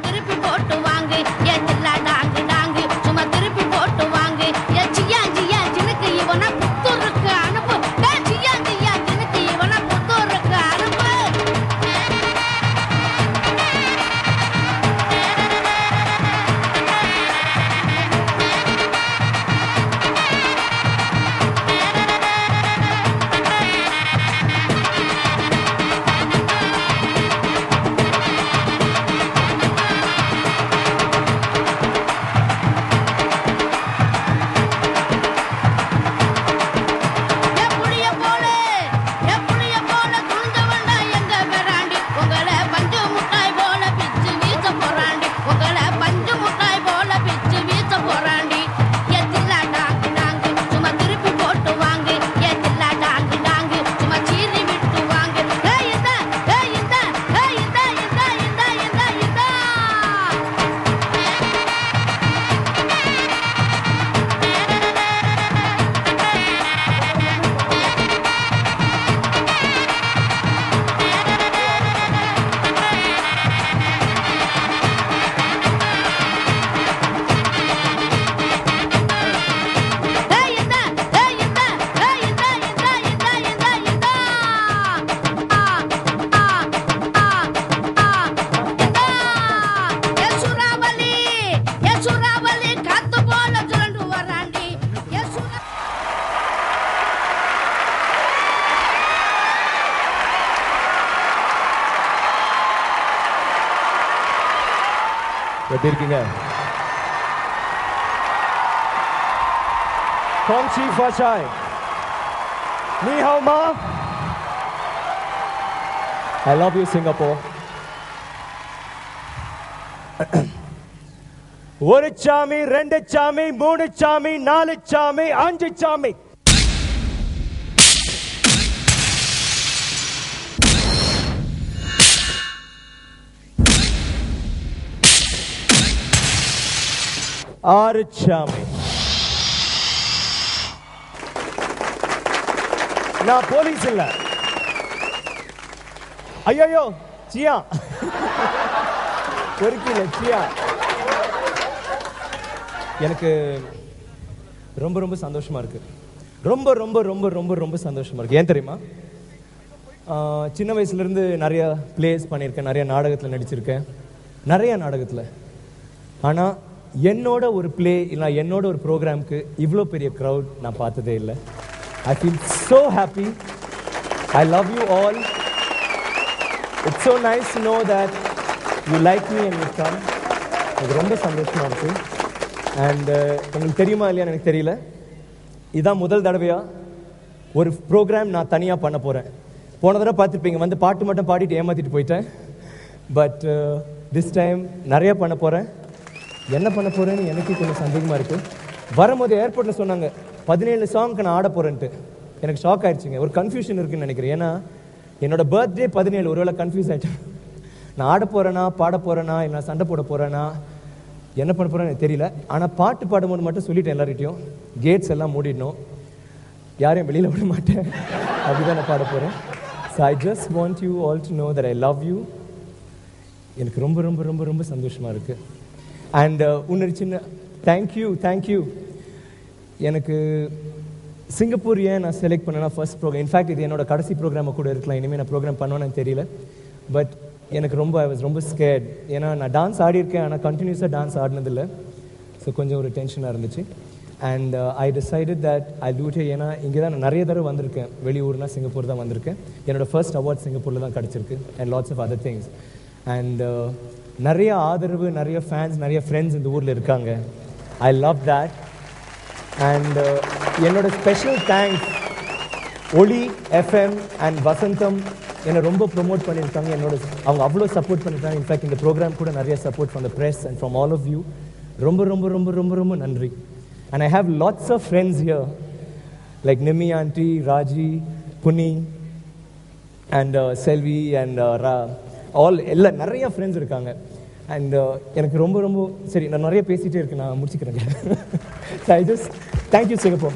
திருப்பி போட்டு வாங்கு என் சில்லா டாங்கு டாங்கு சும்மா திருப்பி போட்டு வாங்கு என் சியா சியா சினுக்கு இவனை புத்தூருக்கு அனுப்பு சியா சியா சினுக்கு இவனை புத்தூருக்கு அனுப்பு எப்படி இருக்கீங்க? Kong Chi Fa Chai. Ni hao ma. I love you, Singapore. ஒரு சாமி, ரெண்டு சாமி, மூணு சாமி, நாலு சாமி, அஞ்சு சாமி. ஆறு சாமி. நான் போலீஸ் இல்ல. ஐயோ சியா பொறுக்கில சியா. எனக்கு ரொம்ப ரொம்ப சந்தோஷமா இருக்கு. ரொம்ப ரொம்ப ரொம்ப ரொம்ப ரொம்ப சந்தோஷமா இருக்கு. ஏன் தெரியுமா? சின்ன வயசுல இருந்து நிறைய பிளேஸ் பண்ணியிருக்கேன், நிறைய நாடகத்தில் நடிச்சிருக்கேன், நிறைய நாடகத்தில். ஆனால் என்னோட ஒரு பிளே இல்லை என்னோட ஒரு ப்ரோக்ராம்க்கு இவ்வளோ பெரிய க்ரௌட் நான் பார்த்ததே இல்லை. I feel so happy. I love you all. It's so nice to know that you like me and you come. எனக்கு ரொம்ப சந்தோஷமாக இருக்குது. அண்ட் உங்களுக்கு தெரியுமா இல்லையா எனக்கு தெரியல, இதான் முதல் தடவையாக ஒரு ப்ரோக்ராம் நான் தனியாக பண்ண போகிறேன். போன தடவை பார்த்துருப்பீங்க, வந்து பாட்டு மட்டும் பாடிட்டு ஏமாற்றிட்டு போயிட்டேன். பட் திஸ் டைம் நிறைய பண்ண போகிறேன். என்ன பண்ண போகிறேன்னு எனக்கு கொஞ்சம் சந்தேகமாக இருக்குது. வரும்போது ஏர்போர்ட்டில் சொன்னாங்க 17 சாங்க்கு நான் ஆட போகிறேன்ட்டு. எனக்கு ஷாக் ஆயிடுச்சுங்க. ஒரு கன்ஃபியூஷன் இருக்குன்னு நினைக்கிறேன். ஏன்னா என்னோடய பர்த்டே 17, ஒருவேளை கன்ஃபியூஸ் ஆகிட்டேன். நான் ஆட போகிறேன்னா, பாட போகிறேன்னா, இல்லை நான் சண்டை போட போகிறேன்னா, என்ன பண்ண போகிறேன்னு எனக்கு தெரியல. ஆனால் பாட்டு பாடும்போது மட்டும் சொல்லிட்டேன் எல்லார்கிட்டையும், கேட்ஸ் எல்லாம் மூடிடணும், யாரையும் வெளியில் விட மாட்டேன், அப்படி தான் நான் பாட போகிறேன். So I just want you all to know that I love you. எனக்கு ரொம்ப ரொம்ப ரொம்ப ரொம்ப சந்தோஷமாக இருக்குது. அண்ட் இன்னொரு சின்ன தேங்க்யூ. எனக்கு சிங்கப்பூர் ஏன் நான் செலக்ட் பண்ணேன்னா, ஃபர்ஸ்ட் ப்ரோக்ராம், இன்ஃபேக்ட் இது என்னோட கடைசி ப்ரோக்ராமை கூட இருக்கலாம். இனிமேல் நான் ப்ரோக்ராம் பண்ணுவேன்னு தெரியல. பட் எனக்கு ஐ வாஸ் ரொம்ப ஸ்கேர்ட். ஏன்னா நான் டான்ஸ் ஆடியிருக்கேன், ஆனால் கண்டினியூஸாக டான்ஸ் ஆடினதில்லை. ஸோ கொஞ்சம் ஒரு டென்ஷனாக இருந்துச்சு. And I decided that I do it. ஏன்னா இங்கே தான் நான் நிறைய தடவை வந்திருக்கேன். வெளியூர்னா சிங்கப்பூர் தான் வந்திருக்கேன். என்னோடய ஃபர்ஸ்ட் அவார்ட் சிங்கப்பூரில் தான் கிடச்சிருக்கு. And lots of other things. And நிறைய ஆதரவு, நிறைய ஃபேன்ஸ், நிறைய ஃப்ரெண்ட்ஸ் இந்த ஊரில் இருக்காங்க. I love that. அண்ட் என்னோட special thanks Oli FM and Vasantham என்னை ரொம்ப ப்ரொமோட் பண்ணியிருக்காங்க. அவங்க அவ்வளோ சப்போர்ட் பண்ணியிருக்காங்க. இன்ஃபேக்ட் இந்த ப்ரோக்ராம் கூட நிறைய support from the press and from all of you. ரொம்ப ரொம்ப ரொம்ப ரொம்ப ரொம்ப நன்றி. And I have lots of friends here like Nimi aunty, Raji, Puni and Selvi and எல்லாம் நிறைய ஃப்ரெண்ட்ஸ் இருக்காங்க. அண்ட் எனக்கு ரொம்ப ரொம்ப சரி, நான் நிறைய பேசிகிட்டே இருக்கேன், நான் முடிச்சுக்கிறேன். I just thank you Singapore.